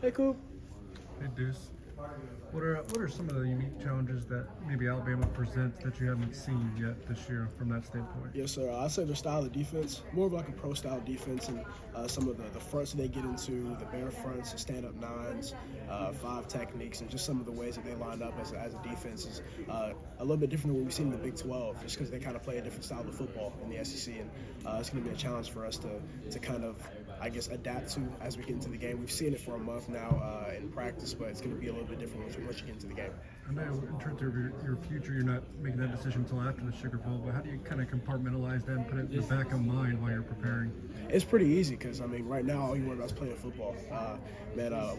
Hey, Coop. Hey Deuce, what are some of the unique challenges that maybe Alabama presents that you haven't seen yet this year from that standpoint? Yes, sir. I'd say their style of defense, more of like a pro-style defense, and some of the fronts that they get into, the bare fronts, the stand-up nines, five techniques, and just some of the ways that they line up as a defense is a little bit different than what we've seen in the Big 12, just because they kind of play a different style of football in the SEC, and it's going to be a challenge for us to kind of, I guess, adapt to as we get into the game. We've seen it for a month now in practice, but it's going to be a little bit different once you get into the game. I know in terms of your future, you're not making that decision until after the Sugar Bowl, but how do you kind of compartmentalize that and put it in the back of mind while you're preparing? It's pretty easy because, I mean, right now all you worry about is playing football.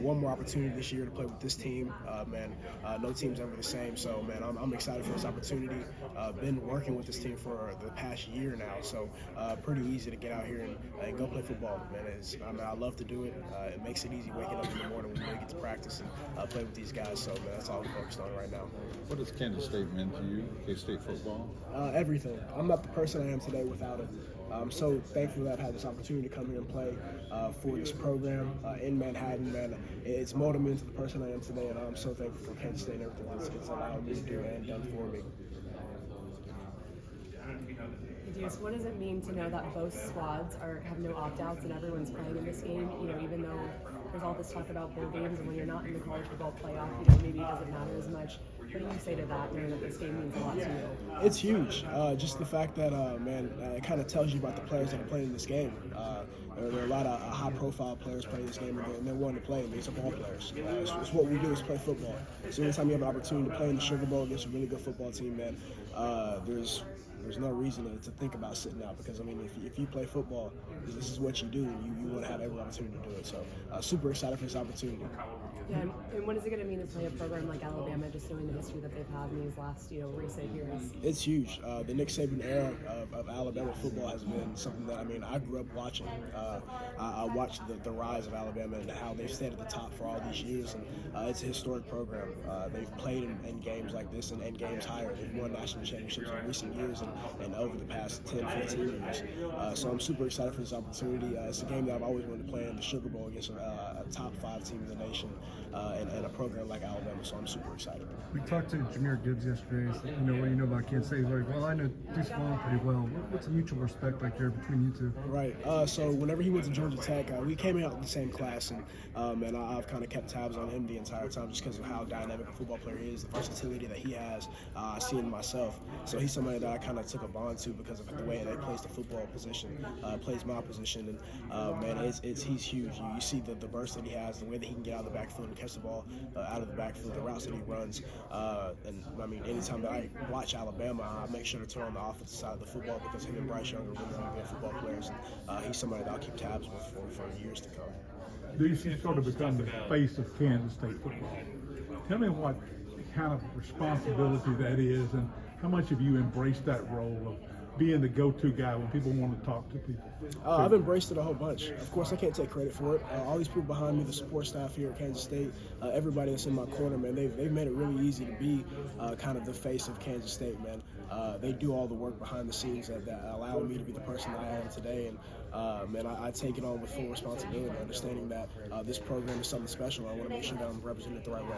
One more opportunity this year to play with this team. No team's ever the same. So, man, I'm excited for this opportunity. Been working with this team for the past year now. So, pretty easy to get out here and go play football, man. I love to do it. It makes it easy waking up in the morning when we get to practice and play with these guys. So, man, that's all I'm focused on right now. What has Kansas State meant to you, K-State football? Everything. I'm not the person I am today without it. I'm so thankful that I've had this opportunity to come here and play for this program in Manhattan, man. It's molded me into the person I am today, and I'm so thankful for Kansas State and everything it's allowed me to do and done for me. Deuce, what does it mean to know that both squads have no opt-outs and everyone's playing in this game? You know, even though there's all this talk about bowl games and when you're not in the college football playoff, you know, maybe it doesn't matter as much. What do you say to that, knowing that this game means a lot to you? It's huge. Just the fact that, it kind of tells you about the players that are playing this game. There are a lot of high-profile players playing this game, and they're wanting to play. These are ball players. It's what we do is play football. So anytime you have an opportunity to play in the Sugar Bowl against a really good football team, man, there's no reason to think about sitting out because, I mean, if you play football, this is what you do, and you want to have every opportunity to do it. So super excited for this opportunity. Yeah, and what is it going to mean to play a program like Alabama, just knowing the history that they've had in these last, recent years? It's huge. The Nick Saban era of Alabama football has been something that, I grew up watching. I watched the rise of Alabama and how they've stayed at the top for all these years, and it's a historic program. They've played in games like this and games higher. They've won national championships in recent years and over the past 10, 15 years. So I'm super excited for this opportunity. It's a game that I've always wanted to play in, the Sugar Bowl against a top 5 team in the nation and a program like Alabama, so I'm super excited. We talked to Jahmyr Gibbs yesterday. So, what do you know about Kansas State? He's like, well, I know Deuce Vaughn pretty well. What's the mutual respect like there between you two? Right. So whenever he went to Georgia Tech, we came out in the same class, and I've kind of kept tabs on him the entire time just because of how dynamic a football player he is, the versatility that he has. I see in myself. So he's somebody that I kind of took a bond to because of the way that he plays the football position, plays my position, and he's huge. You see the burst that he has, the way that he can get out of the backfield and catch the ball out of the backfield, the routes that he runs, anytime that I watch Alabama, I make sure to turn on the offensive side of the football because him and Bryce Young are really good football players, and he's somebody that I'll keep tabs with for years to come. Deuce, you sort of become the face of Kansas State football. Tell me what kind of responsibility that is, and how much have you embraced that role of being the go-to guy when people want to talk to people? I've embraced it a whole bunch. Of course, I can't take credit for it. All these people behind me, the support staff here at Kansas State, everybody that's in my corner, man, they've made it really easy to be kind of the face of Kansas State, man. They do all the work behind the scenes that allow me to be the person that I am today, and I take it on with full responsibility, understanding that this program is something special. I want to make sure that I'm representing it the right way.